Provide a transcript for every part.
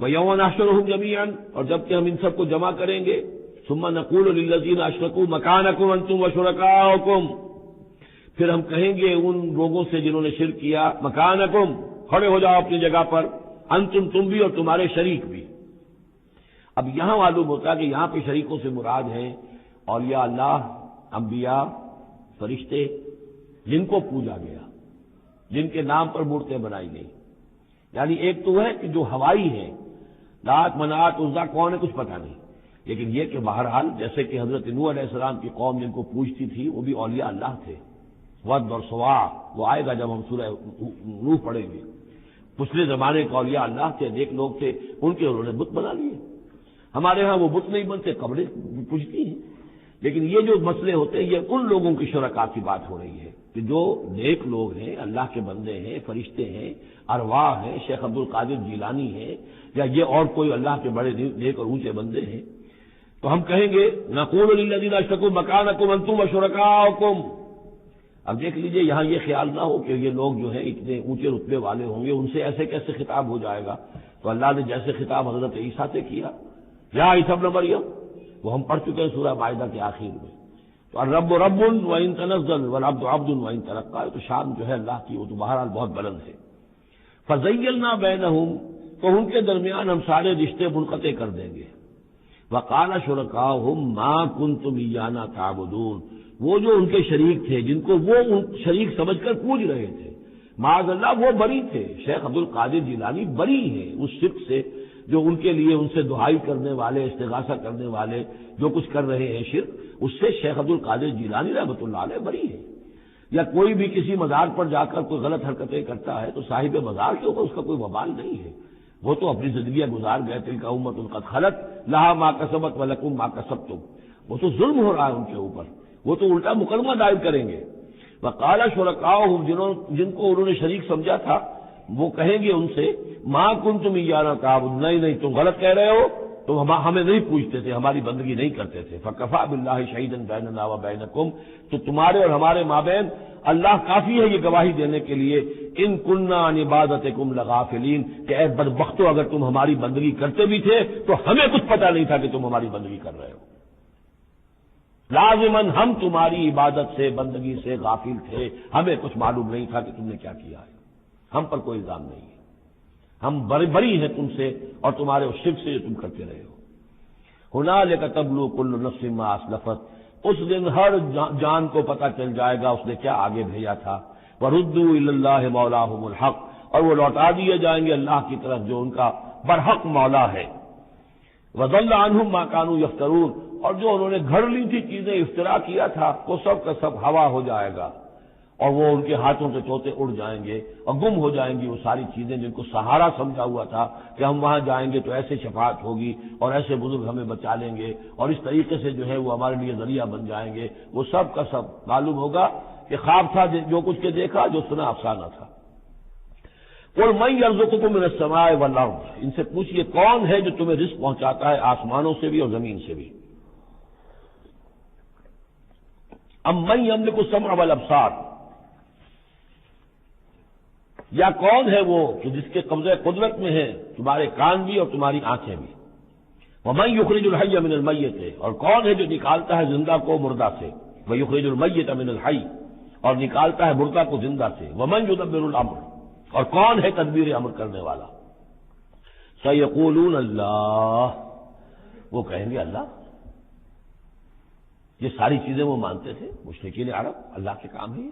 وَيَوْمَ نَحْشُرُهُمْ جَمِيعًا، اور جب کہ ہم ان سب کو جمع کریں گے، ثُمَّ نَقُولُ لِلَّذِينَ أَشْرَكُوا مَكَانَكُمْ أَنتُمْ وَشُرَكَاؤُكُمْ، پھر ہم کہیں گے ان لوگوں سے جنہوں نے شرک کیا، مکانکم، کھڑے ہو جاؤ اپنی جگہ پر، انتم، تم بھی اور تمہارے شریک بھی۔ اب یہاں معلوم ہوتا ہے کہ یہاں پہ شریکوں سے مراد ہیں اولیاء اللہ، انبیاء، فرشتے، جن کو پوجا گیا، جن کے نام پر مورتیں بنائی گئی۔ یعنی ایک تو ہے کہ جو ہوائی ہیں، لات، منات، عزا کون ہے کچھ پتہ نہیں، لیکن یہ کہ بہرحال جیسے کہ حضرت نوح علیہ السلام کی قوم جن کو پوجتی تھی وہ بھی اولیاء اللہ تھے۔ ود اور سوا، وہ آئے گا جب ہم سورہ نوح پڑھیں گے۔ پچھلے زمانے کے اولیاء اللہ تھے، نیک لوگ تھے، ان کے انہوں نے بت بنا لیے۔ ہمارے ہاں وہ بت نہیں بنتے، قبریں پوجتی ہیں۔ لیکن یہ جو مسئلے ہوتے ہیں یہ ان لوگوں کی شرکا کی بات ہو رہی ہے کہ جو نیک لوگ ہیں، اللہ کے بندے ہیں، فرشتے ہیں، ارواح ہیں، شیخ عبد القادر جیلانی ہیں، یا یہ اور کوئی اللہ کے بڑے نیک اور اونچے بندے ہیں، تو ہم کہیں گے نقول للذین اشرکوا مکانکم انتم وشرکاؤکم۔ اب دیکھ لیجئے یہاں یہ خیال نہ ہو کہ یہ لوگ جو ہیں اتنے اونچے رتبے والے ہوں گے، ان سے ایسے کیسے خطاب ہو جائے گا؟ تو اللہ نے جیسے خطاب حضرت عیسیٰ سے کیا، یا عیسی ابن مریم، وہ ہم پڑھ چکے ہیں سورہ مائدہ کے آخر میں۔ تو الرب رب وان تنزل والعبد عبد وان ترقى، تو شان جو ہے اللہ کی وہ تو بہرحال بہت بلند ہے۔ فزیلنا بینہم، تو ان کے درمیان ہم سارے رشتے منقطع کر دیں گے۔ وقال شرکاؤہم ما کنتم ایانا تعبدون، وہ جو ان کے شریک تھے جن کو وہ شریک سمجھ کر پوج رہے تھے، معاذ اللہ وہ بری تھے۔ شیخ عبد القادر جیلانی بری ہیں اس شرک سے جو ان کے لیے ان سے دعائی کرنے والے، استغاثہ کرنے والے جو کچھ کر رہے ہیں شرک، اس سے شیخ عبد القادر جیلانی رحمۃ اللہ علیہ بری ہے۔ یا کوئی بھی کسی مزار پر جا کر کوئی غلط حرکتیں کرتا ہے تو صاحب مزار کے اوپر اس کا کوئی وبال نہیں ہے، وہ تو اپنی زندگیاں گزار گئے، تلک امۃ قد خلت لہا ما کسبت ولکم ما کسبتم، وہ تو ظلم ہو رہا ہے ان کے اوپر، وہ تو الٹا مقدمہ دائر کریں گے۔ وقال شرکاؤہم، جن کو انہوں نے شریک سمجھا تھا، وہ کہیں گے ان سے ما کنتم ایانا تعبدون، نہیں تم غلط کہہ رہے ہو، تم ہمیں نہیں پوچھتے تھے، ہماری بندگی نہیں کرتے تھے۔ فکفی باللہ شہیدا بیننا وبینکم، تو تمہارے اور ہمارے مابین اللہ کافی ہے یہ گواہی دینے کے لیے، ان کننا عن عبادتکم لغافلین، کہ اے بدبختو اگر تم ہماری بندگی کرتے بھی تھے تو ہمیں کچھ پتہ نہیں تھا کہ تم ہماری بندگی کر رہے ہو، لازماً ہم تمہاری عبادت سے، بندگی سے غافل تھے، ہمیں کچھ معلوم نہیں تھا کہ تم نے کیا کیا ہے، ہم پر کوئی الزام نہیں ہے، ہم بری ہیں تم سے اور تمہارے اس شرک سے جو تم کرتے رہے ہو۔ ہنالک تبلو کل نفس ما اسلفت، اس دن ہر جان کو پتہ چل جائے گا اس نے کیا آگے بھیجا تھا۔ وردوا الی اللہ مولاہم الحق، اور وہ لوٹا دیے جائیں گے اللہ کی طرف جو ان کا برحق مولا ہے۔ وضل عنہم ما کانوا یفترون، اور جو انہوں نے گھڑ لی تھی چیزیں، افترا کیا تھا، وہ سب کا سب ہوا ہو جائے گا، اور وہ ان کے ہاتھوں سے طوطے اڑ جائیں گے اور گم ہو جائیں گی وہ ساری چیزیں جن کو سہارا سمجھا ہوا تھا کہ ہم وہاں جائیں گے تو ایسے شفاعت ہوگی اور ایسے بزرگ ہمیں بچا لیں گے اور اس طریقے سے جو ہے وہ ہمارے لیے ذریعہ بن جائیں گے، وہ سب کا سب معلوم ہوگا کہ خواب تھا، جو کچھ کے دیکھا، جو سنا افسانہ تھا۔ قل من یرزقکم من السماء والارض، ان سے پوچھئے کون ہے جو تمہیں رزق پہنچاتا ہے آسمانوں سے بھی اور زمین سے بھی۔ ام من یملک السمع والابصار، یا کون ہے وہ کہ جس کے قبضہ قدرت میں ہے تمہارے کان بھی اور تمہاری آنکھیں بھی۔ ومن یخرج الحی من المیت، اور کون ہے جو نکالتا ہے زندہ کو مردہ سے۔ ویخرج المیت من الحی، اور نکالتا ہے مردہ کو زندہ سے۔ ومن یدبر الامر، اور کون ہے تدبیر امر کرنے والا۔ سیقولون اللہ، وہ کہیں گے اللہ۔ یہ ساری چیزیں وہ مانتے تھے مشرکین عرب، اللہ کے کام ہے۔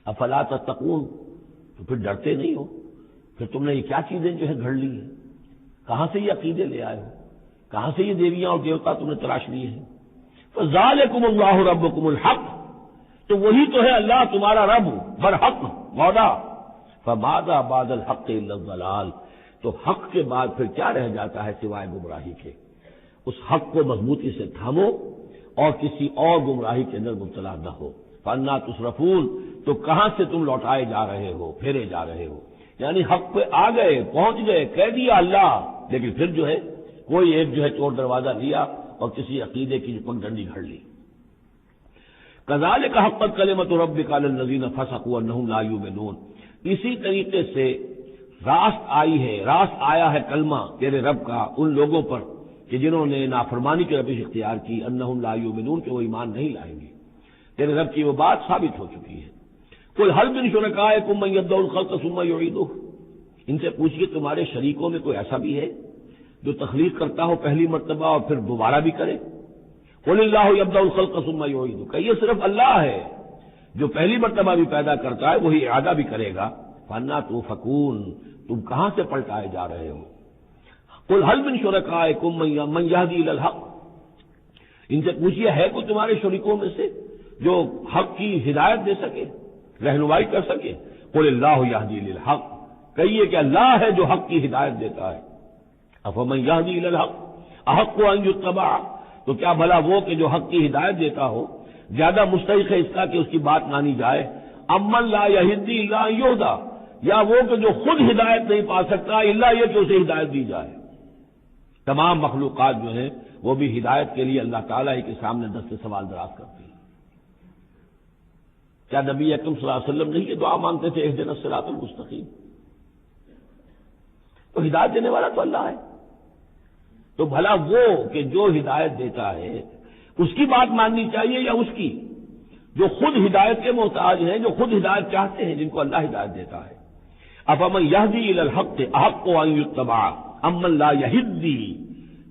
افلا تتقون، تو پھر ڈرتے نہیں ہو؟ پھر تم نے یہ کیا چیزیں جو ہے گھڑ لی ہیں؟ کہاں سے یہ عقیدے لے آئے ہو؟ کہاں سے یہ دیویاں اور دیوتا تم نے تلاش لیے ہیں؟ فذالکم اللہ ربکم الحق، تو وہی تو ہے اللہ تمہارا رب برحق مولا۔ فماذا بعد الحق الا الضلال، تو حق کے بعد پھر کیا رہ جاتا ہے سوائے گمراہی کے؟ اس حق کو مضبوطی سے تھامو اور کسی اور گمراہی کے اندر مبتلا نہ ہو۔ فانا تصرفون، تو کہاں سے تم لوٹائے جا رہے ہو، پھیرے جا رہے ہو؟ یعنی حق پہ آ گئے، پہنچ گئے، کہہ دیا اللہ، لیکن پھر جو ہے کوئی ایک جو ہے چور دروازہ لیا اور کسی عقیدے کی پگڈنڈی گھڑ لی۔ کذالک حقت کلمۃ ربک علی الذین فسقوا انہم لا یؤمنون، اسی طریقے سے راست آئی ہے، راست آیا ہے کلمہ تیرے رب کا ان لوگوں پر کہ جنہوں نے نافرمانی کی روش اختیار کی، انہم لا یؤمنون، کہ وہ ایمان نہیں لائیں گے، تیرے رب کی وہ بات ثابت ہو چکی ہے۔ قل هل من شرکائکم من یبدأ الخلق ثم یعیدہ، ان سے پوچھئے تمہارے شریکوں میں کوئی ایسا بھی ہے جو تخلیق کرتا ہو پہلی مرتبہ اور پھر دوبارہ بھی کرے؟ قل اللہ یبدأ الخلق ثم یعیدہ، کہ یہ صرف اللہ ہے جو پہلی مرتبہ بھی پیدا کرتا ہے وہی اعادہ بھی کرے گا۔ فانا توفکون، تم کہاں سے پلٹائے جا رہے ہو؟ قل هل من شرکائکم من یہدی الی الحق، ان سے پوچھئے ہے کوئی تمہارے شریکوں میں سے جو حق کی ہدایت دے سکے، رہنمائی کر سکے؟ قل اللہ یہدی الی الحق، کہیے کہ اللہ ہے جو حق کی ہدایت دیتا ہے۔ افمن یہدی الی الحق احق ان یتبع، تو کیا بھلا وہ کہ جو حق کی ہدایت دیتا ہو زیادہ مستحق ہے اس کا کہ اس کی بات مانی جائے؟ امن لا یہدی الا ان یہدی، یا وہ کہ جو خود ہدایت نہیں پا سکتا الا یہ کہ اسے ہدایت دی جائے۔ تمام مخلوقات جو ہیں وہ بھی ہدایت کے لیے اللہ تعالیٰ ہی کے سامنے دست سوال دراز کرتی ہیں۔ کیا نبی اکرم صلی اللہ علیہ وسلم نہیں یہ دعا مانگتے تھے اہدنا الصراط المستقیم؟ تو ہدایت دینے والا تو اللہ ہے، تو بھلا وہ کہ جو ہدایت دیتا ہے اس کی بات ماننی چاہیے یا اس کی جو خود ہدایت کے محتاج ہیں، جو خود ہدایت چاہتے ہیں، جن کو اللہ ہدایت دیتا ہے؟ افمن یہدی الی الحق احق ان یتبع امن لا یہدی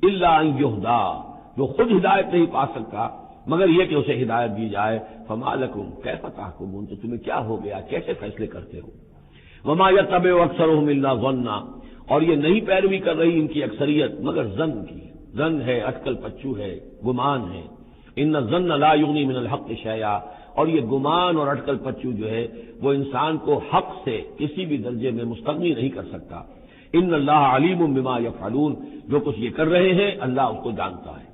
الا ان یہدی، جو خود ہدایت نہیں پا سکتا مگر یہ کہ اسے ہدایت دی جائے۔ فما لکم کیف تحکمون، تو تمہیں کیا ہو گیا، کیسے فیصلے کرتے ہو؟ وما یتبع اکثرهم الا ظنا، اور یہ نہیں پیروی کر رہی ان کی اکثریت مگر ظن کی، ظن ہے، اٹکل پچو ہے، گمان ہے۔ ان الظن لا یغنی من الحق شیئا، اور یہ گمان اور اٹکل پچو جو ہے وہ انسان کو حق سے کسی بھی درجے میں مستغنی نہیں کر سکتا۔ ان اللہ علیم بما یفعلون، جو کچھ یہ کر رہے ہیں اللہ اس کو جانتا ہے۔